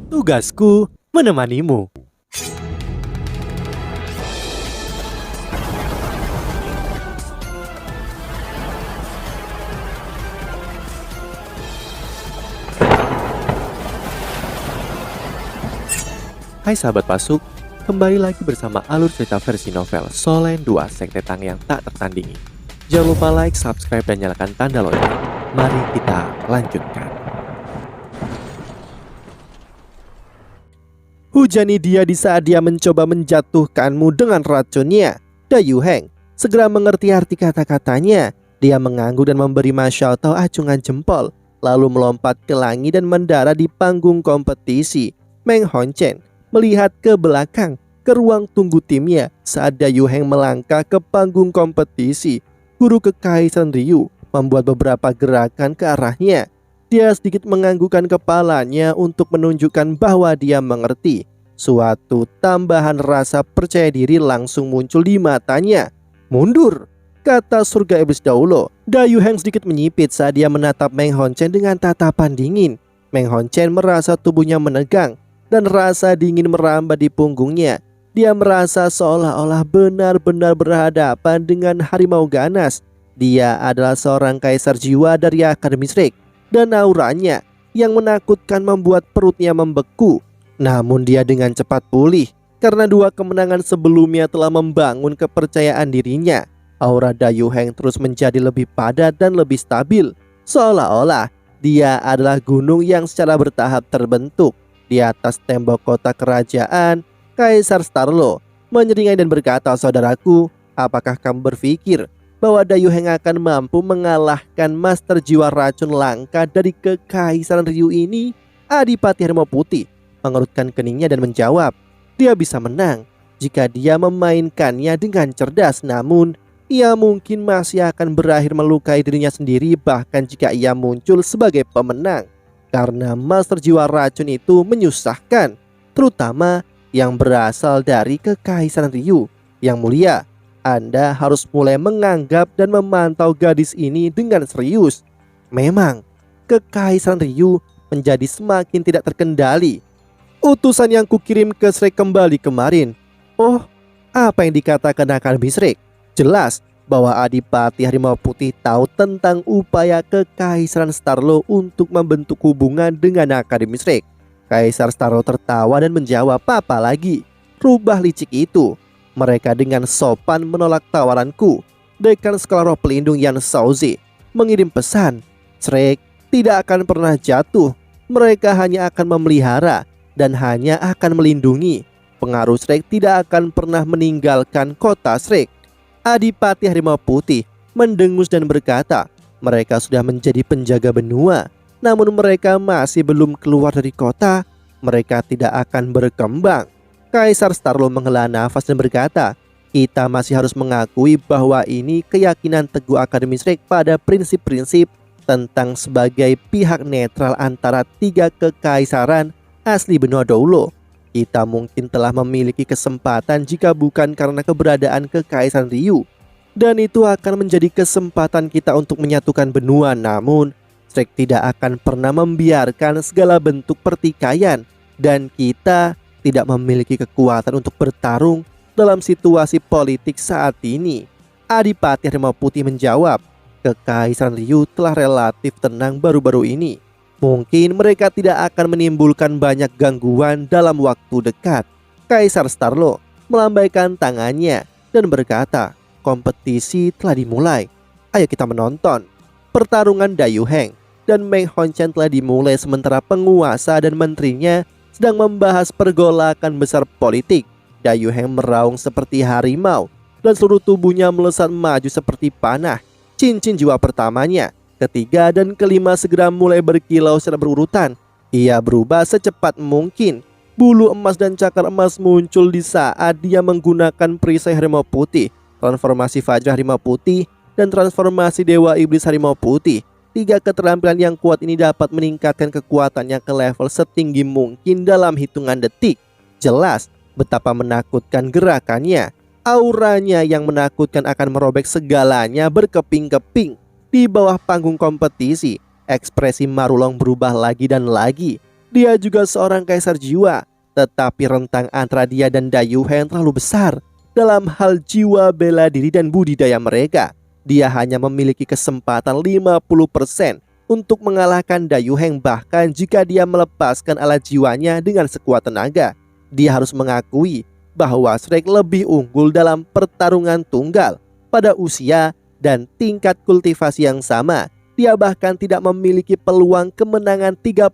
Tugasku menemanimu. Hai sahabat Pasuk, kembali lagi bersama alur cerita versi novel Solen 2 Sekte Tang yang tak tertandingi. Jangan lupa like, subscribe, dan nyalakan tanda lonceng. Mari kita lanjutkan. Hujani dia di saat dia mencoba menjatuhkanmu dengan racunnya. Dayu Heng segera mengerti arti kata-katanya. Dia mengangguk dan memberi Masya Allah acungan jempol, lalu melompat ke langit dan mendarat di panggung kompetisi. Meng Honchen melihat ke belakang, ke ruang tunggu timnya saat Dayu Heng melangkah ke panggung kompetisi. Guru Kekaisaran Ryu membuat beberapa gerakan ke arahnya. Dia sedikit menganggukkan kepalanya untuk menunjukkan bahwa dia mengerti. Suatu tambahan rasa percaya diri langsung muncul di matanya. Mundur, kata surga iblis Daulo. Dayu Heng sedikit menyipit saat dia menatap Meng Honchen dengan tatapan dingin. Meng Honchen merasa tubuhnya menegang dan rasa dingin merambah di punggungnya. Dia merasa seolah-olah benar-benar berhadapan dengan harimau ganas. Dia adalah seorang kaisar jiwa dari Akademi Shrek, dan auranya yang menakutkan membuat perutnya membeku. Namun dia dengan cepat pulih karena dua kemenangan sebelumnya telah membangun kepercayaan dirinya. Aura Dayu Heng terus menjadi lebih padat dan lebih stabil, seolah-olah dia adalah gunung yang secara bertahap terbentuk. Di atas tembok kota kerajaan, Kaisar Starlo menyeringai dan berkata, "Saudaraku, apakah kamu berpikir bahwa Dayu Heng akan mampu mengalahkan master jiwa racun langka dari Kekaisaran Ryu ini?" Adipati Harimau Putih mengerutkan keningnya dan menjawab, "Dia bisa menang jika dia memainkannya dengan cerdas, namun ia mungkin masih akan berakhir melukai dirinya sendiri bahkan jika ia muncul sebagai pemenang. Karena master jiwa racun itu menyusahkan, terutama yang berasal dari Kekaisaran Ryu. Yang mulia, Anda harus mulai menganggap dan memantau gadis ini dengan serius." Memang, Kekaisaran Ryu menjadi semakin tidak terkendali. "Utusan yang kukirim ke Shrek kembali kemarin." Oh, apa yang dikatakan Akademi Shrek? Jelas bahwa Adipati Harimau Putih tahu tentang upaya Kekaisaran Starlo untuk membentuk hubungan dengan Akademi Shrek. Kaisar Starlo tertawa dan menjawab, "Apa lagi? Rubah licik itu. Mereka dengan sopan menolak tawaranku." Dekan Sekolah Roh Pelindung Yan Shaozi mengirim pesan, "Shrek tidak akan pernah jatuh. Mereka hanya akan memelihara dan hanya akan melindungi. Pengaruh Shrek tidak akan pernah meninggalkan kota Shrek." Adipati Harimau Putih mendengus dan berkata, "Mereka sudah menjadi penjaga benua, namun mereka masih belum keluar dari kota. Mereka tidak akan berkembang." Kaisar Starlo menghela nafas dan berkata, "Kita masih harus mengakui bahwa ini keyakinan teguh Akademi Shrek pada prinsip-prinsip tentang sebagai pihak netral antara tiga kekaisaran asli benua Doulo. Kita mungkin telah memiliki kesempatan jika bukan karena keberadaan Kekaisaran Ryu, dan itu akan menjadi kesempatan kita untuk menyatukan benua. Namun Shrek tidak akan pernah membiarkan segala bentuk pertikaian, dan kita tidak memiliki kekuatan untuk bertarung dalam situasi politik saat ini." Adipati Harimau Putih menjawab, "Kekaisaran Ryu telah relatif tenang baru-baru ini. Mungkin mereka tidak akan menimbulkan banyak gangguan dalam waktu dekat." Kaisar Starlo melambaikan tangannya dan berkata, "Kompetisi telah dimulai. Ayo kita menonton." Pertarungan Dayu Heng dan Meng Honchen telah dimulai sementara penguasa dan menterinya sedang membahas pergolakan besar politik. Dayu Heng meraung seperti harimau dan seluruh tubuhnya melesat maju seperti panah. Cincin jiwa pertamanya, ketiga, dan kelima segera mulai berkilau secara berurutan. Ia berubah secepat mungkin. Bulu emas dan cakar emas muncul di saat dia menggunakan perisai Harimau Putih, transformasi Fajra Harimau Putih, dan transformasi Dewa Iblis Harimau Putih. Tiga keterampilan yang kuat ini dapat meningkatkan kekuatannya ke level setinggi mungkin dalam hitungan detik. Jelas betapa menakutkan gerakannya. Auranya yang menakutkan akan merobek segalanya berkeping-keping. Di bawah panggung kompetisi, ekspresi Marulong berubah lagi dan lagi. Dia juga seorang kaisar jiwa, tetapi rentang antara dia dan Dayu Heng terlalu besar. Dalam hal jiwa bela diri dan budidaya mereka, dia hanya memiliki kesempatan 50% untuk mengalahkan Dayu Heng. Bahkan jika dia melepaskan alat jiwanya dengan sekuat tenaga, dia harus mengakui bahwa Shrek lebih unggul dalam pertarungan tunggal. Pada usia dan tingkat kultivasi yang sama, dia bahkan tidak memiliki peluang kemenangan 30%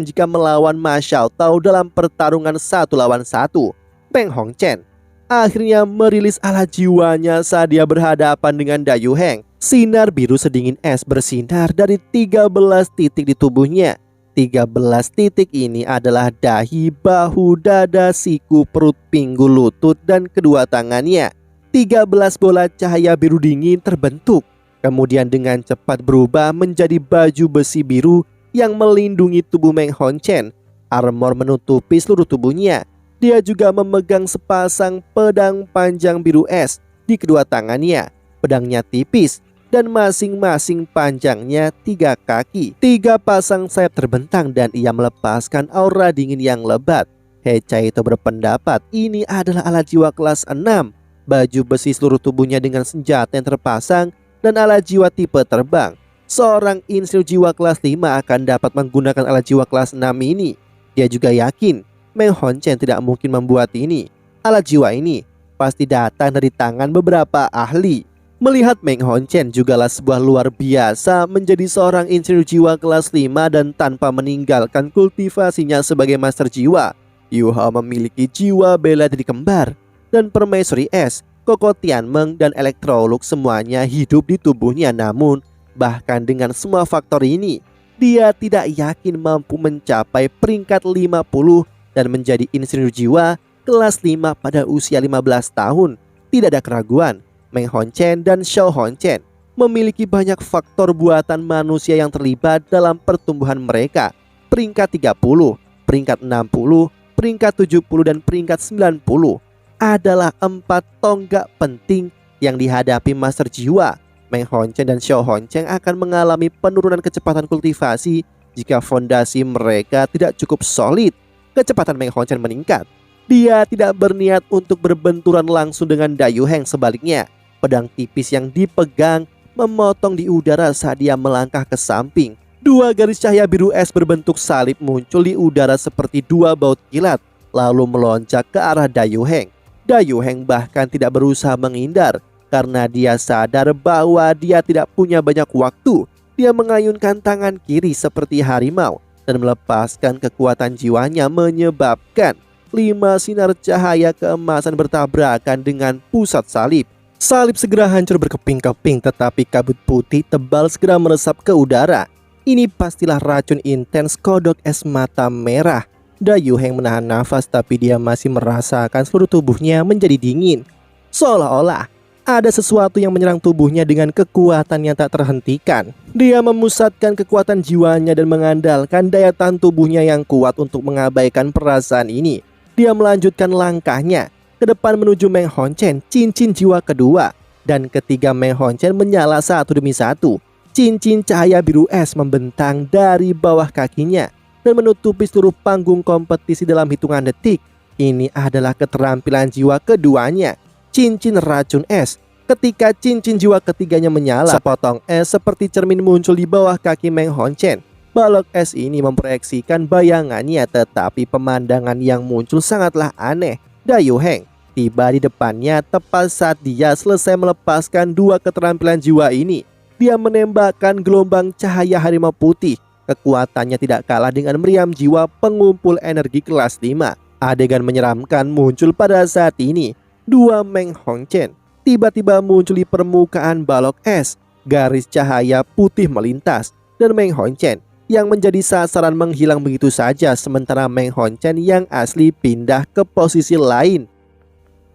jika melawan Ma Xiaotao dalam pertarungan 1 lawan 1. Meng Hongchen akhirnya merilis alat jiwanya saat dia berhadapan dengan Dayu Heng. Sinar biru sedingin es bersinar dari 13 titik di tubuhnya. 13 titik ini adalah dahi, bahu, dada, siku, perut, pinggul, lutut, dan kedua tangannya. 13 bola cahaya biru dingin terbentuk, kemudian dengan cepat berubah menjadi baju besi biru yang melindungi tubuh Meng Hongchen. Armor menutupi seluruh tubuhnya. Dia juga memegang sepasang pedang panjang biru es di kedua tangannya. Pedangnya tipis dan masing-masing panjangnya 3 kaki. 3 pasang sayap terbentang dan ia melepaskan aura dingin yang lebat. Hecha itu berpendapat ini adalah alat jiwa kelas 6. Baju besi seluruh tubuhnya dengan senjata yang terpasang dan alat jiwa tipe terbang. Seorang insinyur jiwa kelas 5 akan dapat menggunakan alat jiwa kelas 6 ini. Dia juga yakin Meng Hongchen tidak mungkin membuat ini. Alat jiwa ini pasti datang dari tangan beberapa ahli. Melihat Meng Hongchen jugalah sebuah luar biasa menjadi seorang insinyur jiwa kelas 5 dan tanpa meninggalkan kultivasinya sebagai master jiwa. Yu Hao memiliki jiwa bela diri kembar dan permaisuri es, Koko Tianmeng dan Electrolux semuanya hidup di tubuhnya. Namun bahkan dengan semua faktor ini, dia tidak yakin mampu mencapai peringkat 50 dan menjadi insinyur jiwa kelas 5 pada usia 15 tahun. Tidak ada keraguan, Meng Hongchen dan Xiao Hongchen memiliki banyak faktor buatan manusia yang terlibat dalam pertumbuhan mereka. Peringkat 30, peringkat 60, peringkat 70 dan peringkat 90 adalah 4 tonggak penting yang dihadapi master jiwa. Meng Hongchen dan Xiao Hongchen akan mengalami penurunan kecepatan kultivasi jika fondasi mereka tidak cukup solid. Kecepatan Meng Hongchen meningkat. Dia tidak berniat untuk berbenturan langsung dengan Dayu Heng. Sebaliknya, pedang tipis yang dipegang memotong di udara saat dia melangkah ke samping. 2 garis cahaya biru es berbentuk salib muncul di udara seperti 2 baut kilat, lalu melonjak ke arah Dayu Heng. Dayu Heng bahkan tidak berusaha menghindar karena dia sadar bahwa dia tidak punya banyak waktu. Dia mengayunkan tangan kiri seperti harimau dan melepaskan kekuatan jiwanya, menyebabkan 5 sinar cahaya keemasan bertabrakan dengan pusat salib. Salib segera hancur berkeping-keping, tetapi kabut putih tebal segera meresap ke udara. Ini pastilah racun intens kodok es mata merah. Dayu Heng menahan nafas, tapi dia masih merasakan seluruh tubuhnya menjadi dingin. Seolah-olah ada sesuatu yang menyerang tubuhnya dengan kekuatan yang tak terhentikan. Dia memusatkan kekuatan jiwanya dan mengandalkan daya tahan tubuhnya yang kuat untuk mengabaikan perasaan ini. Dia melanjutkan langkahnya ke depan menuju Meng Hongchen, cincin jiwa kedua dan ketiga Meng Hongchen menyala satu demi satu. Cincin cahaya biru es membentang dari bawah kakinya dan menutupi seluruh panggung kompetisi dalam hitungan detik. Ini adalah keterampilan jiwa keduanya, cincin racun es. Ketika cincin jiwa ketiganya menyala, sepotong es seperti cermin muncul di bawah kaki Meng Hongchen. Balok es ini memproyeksikan bayangannya, tetapi pemandangan yang muncul sangatlah aneh. Dayu Heng tiba di depannya tepat saat dia selesai melepaskan 2 keterampilan jiwa ini. Dia menembakkan gelombang cahaya harimau putih. Kekuatannya tidak kalah dengan meriam jiwa pengumpul energi kelas 5. Adegan menyeramkan muncul pada saat ini. 2 Meng Hongchen tiba-tiba muncul di permukaan balok es. Garis cahaya putih melintas dan Meng Hongchen yang menjadi sasaran menghilang begitu saja, sementara Meng Hongchen yang asli pindah ke posisi lain.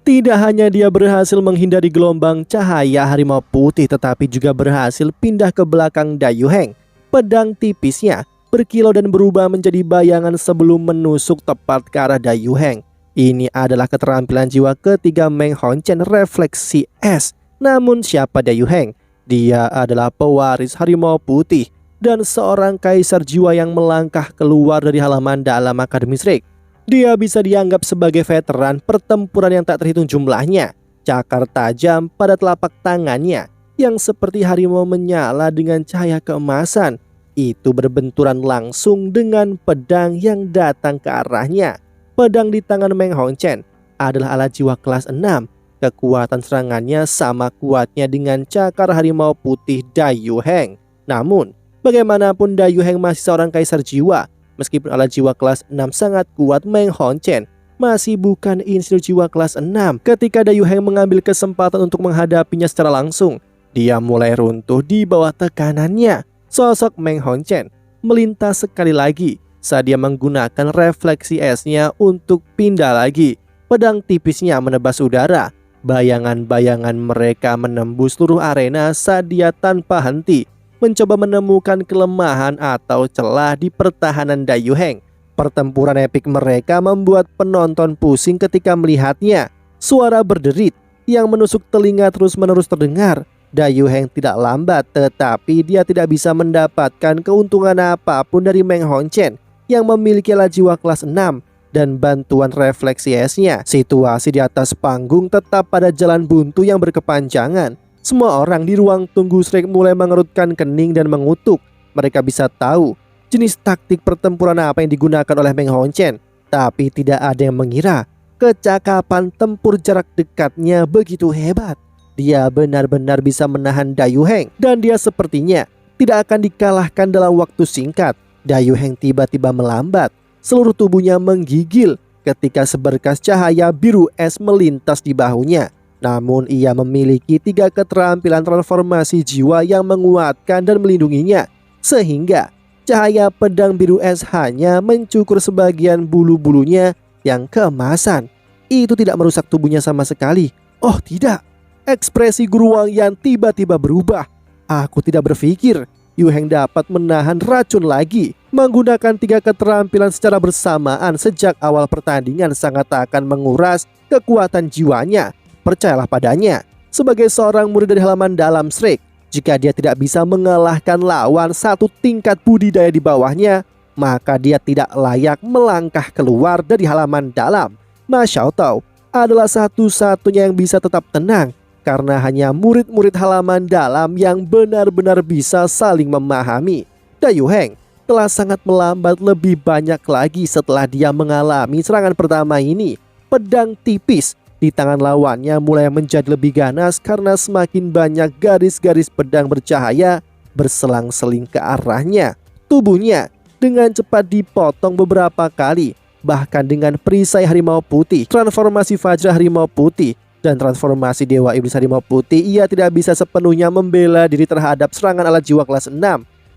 Tidak hanya dia berhasil menghindari gelombang cahaya harimau putih, tetapi juga berhasil pindah ke belakang Dayu Heng. Pedang tipisnya berkilau dan berubah menjadi bayangan sebelum menusuk tepat ke arah Dayu Heng. Ini adalah keterampilan jiwa ketiga Meng Hongchen, refleksi es. Namun siapa Dayu Heng? Dia adalah pewaris harimau putih. dan seorang kaisar jiwa yang melangkah keluar dari halaman dalam Akademi Shrek. Dia bisa dianggap sebagai veteran pertempuran yang tak terhitung jumlahnya. Cakar tajam pada telapak tangannya yang seperti harimau menyala dengan cahaya keemasan itu berbenturan langsung dengan pedang yang datang ke arahnya. Pedang di tangan Meng Hongchen adalah alat jiwa kelas 6. Kekuatan serangannya sama kuatnya dengan cakar harimau putih Dayu Heng. Namun, bagaimanapun Dayu Heng masih seorang kaisar jiwa. Meskipun alat jiwa kelas 6 sangat kuat, Meng Hongchen masih bukan insinyur jiwa kelas 6. Ketika Dayu Heng mengambil kesempatan untuk menghadapinya secara langsung, dia mulai runtuh di bawah tekanannya. Sosok Meng Hongchen melintas sekali lagi saat dia menggunakan refleksi esnya untuk pindah lagi. Pedang tipisnya menebas udara. Bayangan-bayangan mereka menembus seluruh arena saat dia tanpa henti mencoba menemukan kelemahan atau celah di pertahanan Dayu Heng. Pertempuran epik mereka membuat penonton pusing ketika melihatnya. Suara berderit yang menusuk telinga terus-menerus terdengar. Dayu Heng tidak lambat, tetapi dia tidak bisa mendapatkan keuntungan apapun dari Meng Hongchen yang memiliki alat jiwa kelas 6 dan bantuan refleksi esnya. Situasi di atas panggung tetap pada jalan buntu yang berkepanjangan. Semua orang di ruang tunggu Shrek mulai mengerutkan kening dan mengutuk. Mereka bisa tahu jenis taktik pertempuran apa yang digunakan oleh Meng Hongchen, tapi tidak ada yang mengira kecakapan tempur jarak dekatnya begitu hebat. Dia benar-benar bisa menahan Dayu Heng dan dia sepertinya tidak akan dikalahkan dalam waktu singkat. Dayu Heng tiba-tiba melambat. Seluruh tubuhnya menggigil ketika seberkas cahaya biru es melintas di bahunya. Namun ia memiliki 3 keterampilan transformasi jiwa yang menguatkan dan melindunginya, sehingga cahaya pedang biru es hanya mencukur sebagian bulu-bulunya yang keemasan. Itu tidak merusak tubuhnya sama sekali. Oh tidak, ekspresi Guru Wang Yan tiba-tiba berubah. Aku tidak berpikir Yu Heng dapat menahan racun lagi. Menggunakan 3 keterampilan secara bersamaan sejak awal pertandingan sangat akan menguras kekuatan jiwanya. Percayalah padanya, sebagai seorang murid dari halaman dalam Shrek, jika dia tidak bisa mengalahkan lawan 1 tingkat budidaya di bawahnya, maka dia tidak layak melangkah keluar dari halaman dalam. Ma Xiaotao adalah satu-satunya yang bisa tetap tenang, karena hanya murid-murid halaman dalam yang benar-benar bisa saling memahami. Dayu Heng telah sangat melambat lebih banyak lagi setelah dia mengalami serangan pertama ini. Pedang tipis di tangan lawannya mulai menjadi lebih ganas karena semakin banyak garis-garis pedang bercahaya berselang-seling ke arahnya. Tubuhnya dengan cepat dipotong beberapa kali, bahkan dengan perisai harimau putih, transformasi Fajra harimau putih, dan transformasi Dewa Iblis harimau putih, ia tidak bisa sepenuhnya membela diri terhadap serangan alat jiwa kelas 6.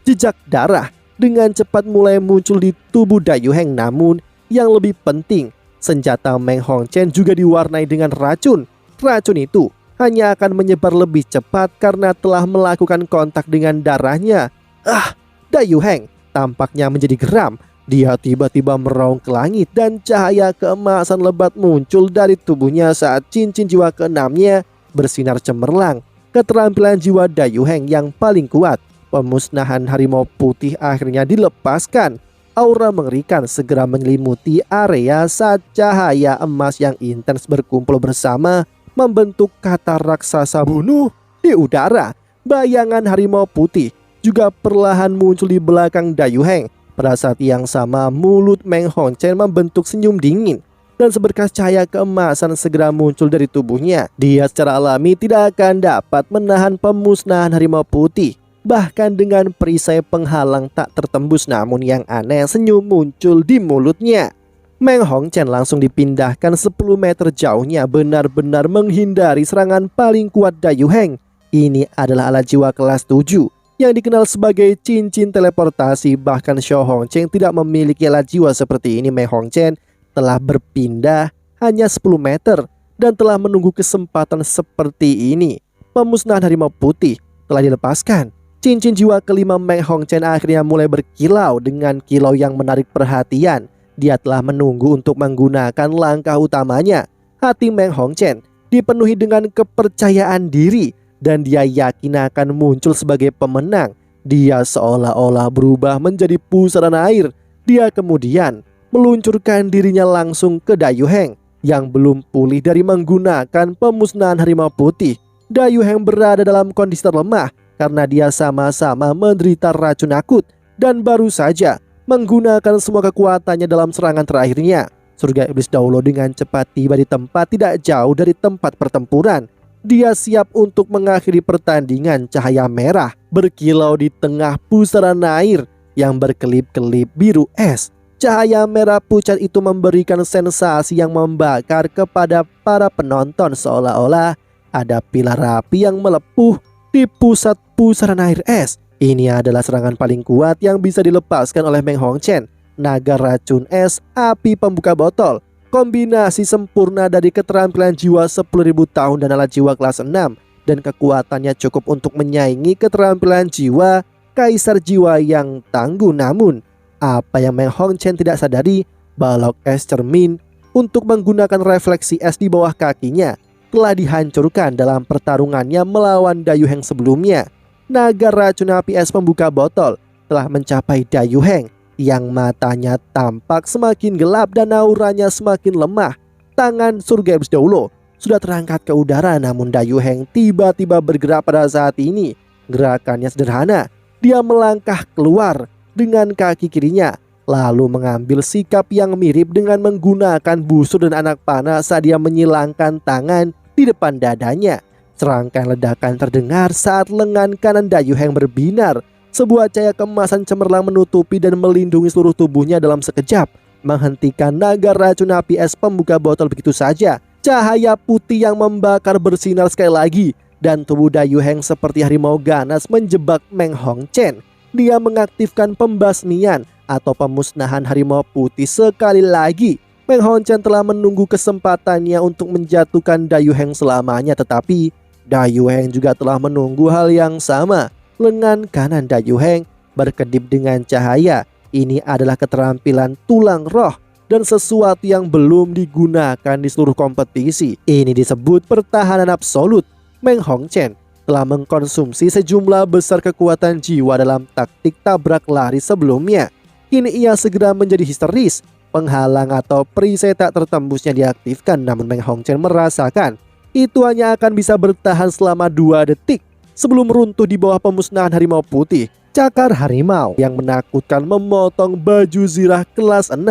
Jejak darah dengan cepat mulai muncul di tubuh Dayu Heng. Namun yang lebih penting, senjata Meng Hongchen juga diwarnai dengan racun. Racun itu hanya akan menyebar lebih cepat karena telah melakukan kontak dengan darahnya. Dayu Heng tampaknya menjadi geram. Dia tiba-tiba meraung ke langit dan cahaya keemasan lebat muncul dari tubuhnya saat cincin jiwa ke-6-nya bersinar cemerlang. Keterampilan jiwa Dayu Heng yang paling kuat, pemusnahan harimau putih, akhirnya dilepaskan. Aura mengerikan segera menyelimuti area saat cahaya emas yang intens berkumpul bersama membentuk kata raksasa bunuh di udara. Bayangan harimau putih juga perlahan muncul di belakang Dayu Heng. Pada saat yang sama, mulut Meng Hongchen membentuk senyum dingin dan seberkas cahaya keemasan segera muncul dari tubuhnya. Dia secara alami tidak akan dapat menahan pemusnahan harimau putih, bahkan dengan perisai penghalang tak tertembus. Namun yang aneh, senyum muncul di mulutnya. Meng Hongchen langsung dipindahkan 10 meter jauhnya, benar-benar menghindari serangan paling kuat Dayu Heng. Ini adalah alat jiwa kelas 7 yang dikenal sebagai cincin teleportasi. Bahkan Xiao Hongchen tidak memiliki alat jiwa seperti ini. Meng Hongchen telah berpindah hanya 10 meter dan telah menunggu kesempatan seperti ini. Pemusnahan harimau putih telah dilepaskan. Cincin jiwa kelima Meng Hongchen akhirnya mulai berkilau dengan kilau yang menarik perhatian. Dia telah menunggu untuk menggunakan langkah utamanya. Hati Meng Hongchen dipenuhi dengan kepercayaan diri dan dia yakin akan muncul sebagai pemenang. Dia seolah-olah berubah menjadi pusaran air. Dia kemudian meluncurkan dirinya langsung ke Dayu Heng yang belum pulih dari menggunakan pemusnahan harimau putih. Dayu Heng berada dalam kondisi terlemah karena dia sama-sama menderita racun akut dan baru saja menggunakan semua kekuatannya dalam serangan terakhirnya. Surga Iblis Daulo dengan cepat tiba di tempat tidak jauh dari tempat pertempuran. Dia siap untuk mengakhiri pertandingan. Cahaya merah berkilau di tengah pusaran air yang berkelip-kelip biru es. Cahaya merah pucat itu memberikan sensasi yang membakar kepada para penonton, seolah-olah ada pilar api yang melepuh di pusat pusaran air es. Ini adalah serangan paling kuat yang bisa dilepaskan oleh Meng Hongchen. Naga racun es, api pembuka botol, kombinasi sempurna dari keterampilan jiwa 10.000 tahun dan alat jiwa kelas 6, dan kekuatannya cukup untuk menyaingi keterampilan jiwa kaisar jiwa yang tangguh. Namun apa yang Meng Hongchen tidak sadari, balok es cermin untuk menggunakan refleksi es di bawah kakinya telah dihancurkan dalam pertarungannya melawan Dayu Heng sebelumnya. Naga racun api es pembuka botol telah mencapai Dayu Heng yang matanya tampak semakin gelap dan auranya semakin lemah. Tangan Surga Iblis Daulo sudah terangkat ke udara, namun Dayu Heng tiba-tiba bergerak pada saat ini. Gerakannya sederhana. Dia melangkah keluar dengan kaki kirinya, lalu mengambil sikap yang mirip dengan menggunakan busur dan anak panah saat dia menyilangkan tangan di depan dadanya. Serangkaian ledakan terdengar saat lengan kanan Dayu Heng berbinar. Sebuah cahaya kemasan cemerlang menutupi dan melindungi seluruh tubuhnya dalam sekejap, menghentikan naga racun api es pembuka botol begitu saja. Cahaya putih yang membakar bersinar sekali lagi, dan tubuh Dayu Heng seperti harimau ganas menjebak Meng Hongchen. Dia mengaktifkan pembasmian atau pemusnahan harimau putih sekali lagi. Meng Hongchen telah menunggu kesempatannya untuk menjatuhkan Dayu Heng selamanya, tetapi Dayu Heng juga telah menunggu hal yang sama. Lengan kanan Dayu Heng berkedip dengan cahaya. Ini adalah keterampilan tulang roh dan sesuatu yang belum digunakan di seluruh kompetisi. Ini disebut pertahanan absolut. Meng Hongchen telah mengkonsumsi sejumlah besar kekuatan jiwa dalam taktik tabrak lari sebelumnya. Kini ia segera menjadi histeris. Penghalang atau perisai tak tertembusnya diaktifkan, namun Meng Hongchen merasakan itu hanya akan bisa bertahan selama 2 detik sebelum runtuh di bawah pemusnahan harimau putih. Cakar harimau yang menakutkan memotong baju zirah kelas 6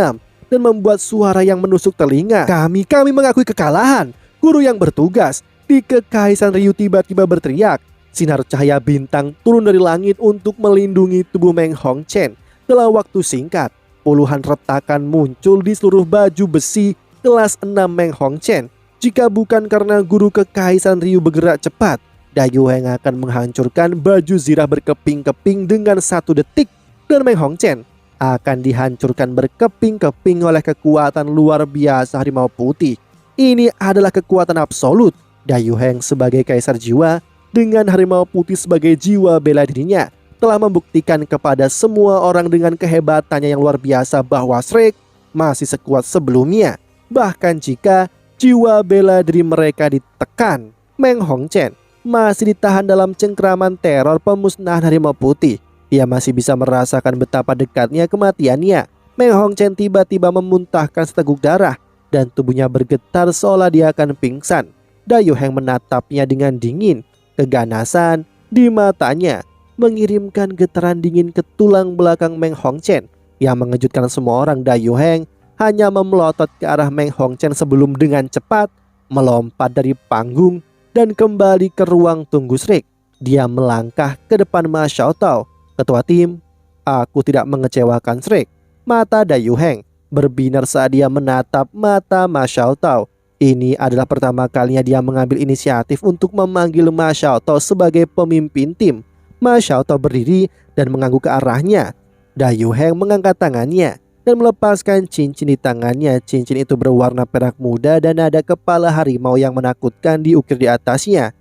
dan membuat suara yang menusuk telinga. Kami mengakui kekalahan. Guru yang bertugas di Kekaisaran Ryu tiba-tiba berteriak. Sinar cahaya bintang turun dari langit untuk melindungi tubuh Meng Hongchen. Dalam waktu singkat, puluhan retakan muncul di seluruh baju besi kelas 6 Meng Hongchen. Jika bukan karena guru Kekaisaran Ryu bergerak cepat, Dayu Heng akan menghancurkan baju zirah berkeping-keping dengan 1 detik, dan Meng Hongchen akan dihancurkan berkeping-keping oleh kekuatan luar biasa harimau putih. Ini adalah kekuatan absolut. Dayu Heng sebagai kaisar jiwa dengan harimau putih sebagai jiwa bela dirinya telah membuktikan kepada semua orang dengan kehebatannya yang luar biasa bahwa Shrek masih sekuat sebelumnya. Bahkan jika jiwa bela diri mereka ditekan, Meng Hongchen masih ditahan dalam cengkraman teror pemusnahan harimau putih. Dia masih bisa merasakan betapa dekatnya kematiannya. Meng Hongchen tiba-tiba memuntahkan seteguk darah dan tubuhnya bergetar seolah dia akan pingsan. Dayu Heng menatapnya dengan dingin. Keganasan di matanya mengirimkan getaran dingin ke tulang belakang Meng Hongchen yang mengejutkan semua orang. Dayu Heng hanya memelotot ke arah Meng Hongchen sebelum dengan cepat melompat dari panggung dan kembali ke ruang tunggu Shrek. Dia melangkah ke depan Ma Xiaotao. Ketua tim, aku tidak mengecewakan Shrek. Mata Dayu Heng berbinar saat dia menatap mata Ma Xiaotao. Ini adalah pertama kalinya dia mengambil inisiatif untuk memanggil Ma Xiaotao sebagai pemimpin tim. Ma Xiaotao berdiri dan mengangguk ke arahnya. Dayu Heng mengangkat tangannya dan melepaskan cincin di tangannya. Cincin itu berwarna perak muda dan ada kepala harimau yang menakutkan diukir di atasnya.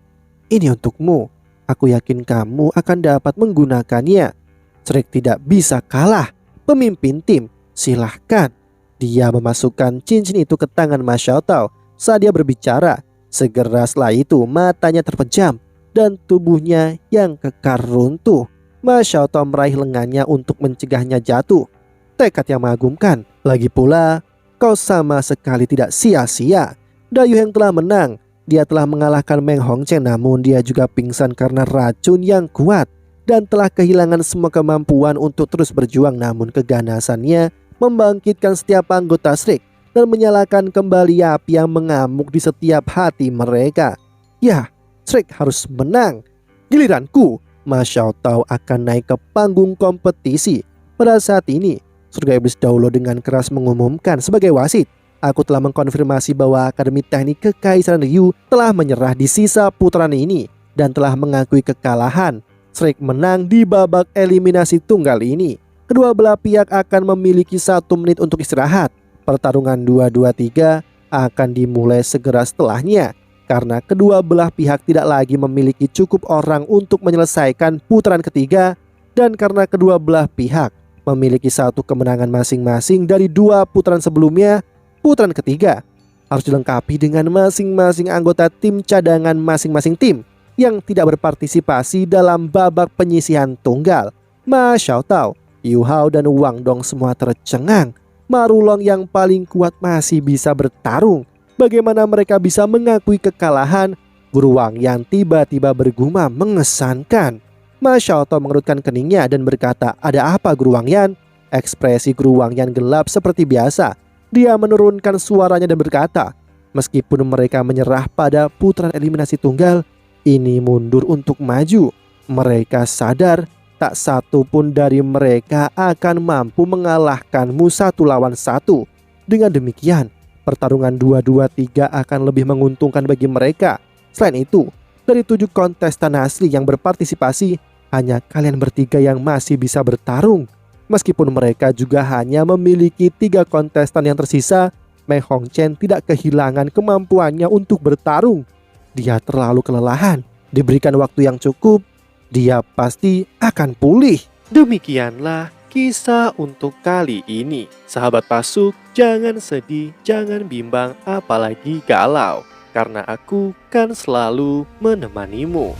Ini untukmu. Aku yakin kamu akan dapat menggunakannya. Shrek tidak bisa kalah. Pemimpin tim, silahkan. Dia memasukkan cincin itu ke tangan Ma Xiaotao saat dia berbicara. Segera setelah itu matanya terpejam dan tubuhnya yang kekar runtuh. Ma Xiaotao meraih lengannya untuk mencegahnya jatuh. Tekad yang mengagumkan. Lagi pula, kau sama sekali tidak sia-sia. Dayu Heng telah menang. Dia telah mengalahkan Meng Hongchen, namun dia juga pingsan karena racun yang kuat dan telah kehilangan semua kemampuan untuk terus berjuang. Namun keganasannya membangkitkan setiap anggota Shriek dan menyalakan kembali api yang mengamuk di setiap hati mereka. Ya, Shriek harus menang. Giliranku. Ma Xiaotao akan naik ke panggung kompetisi. Pada saat ini, Surga Iblis Daulo dengan keras mengumumkan sebagai wasit, aku telah mengkonfirmasi bahwa Akademi Teknik Kekaisaran Ryu telah menyerah di sisa putaran ini dan telah mengakui kekalahan. Shriek menang di babak eliminasi tunggal ini. Kedua belah pihak akan memiliki 1 menit untuk istirahat. Pertarungan 2-2-3 akan dimulai segera setelahnya, karena kedua belah pihak tidak lagi memiliki cukup orang untuk menyelesaikan putaran ketiga, dan karena kedua belah pihak memiliki 1 kemenangan masing-masing dari 2 putaran sebelumnya, putaran ketiga harus dilengkapi dengan masing-masing anggota tim cadangan masing-masing tim yang tidak berpartisipasi dalam babak penyisihan tunggal. Ma Xiaotao, Yu Hao dan Wang Dong semua tercengang. Marulong yang paling kuat masih bisa bertarung. Bagaimana mereka bisa mengakui kekalahan? Guru Wang yang tiba-tiba bergumam mengesankan. Ma Xiaotao mengerutkan keningnya dan berkata, "Ada apa Guru Wang Yan?" Ekspresi Guru Wang Yan gelap seperti biasa. Dia menurunkan suaranya dan berkata, "Meskipun mereka menyerah pada putaran eliminasi tunggal, ini mundur untuk maju. Mereka sadar tak satu pun dari mereka akan mampu mengalahkanmu 1 lawan 1. Dengan demikian, pertarungan 2-2-3 akan lebih menguntungkan bagi mereka. Selain itu, dari 7 kontestan asli yang berpartisipasi, hanya kalian bertiga yang masih bisa bertarung. Meskipun mereka juga hanya memiliki 3 kontestan yang tersisa, Meng Hongchen tidak kehilangan kemampuannya untuk bertarung. Dia terlalu kelelahan. Diberikan waktu yang cukup, dia pasti akan pulih." Demikianlah kisah untuk kali ini. Sahabat Pasuk, jangan sedih, jangan bimbang, apalagi galau, karena aku kan selalu menemanimu.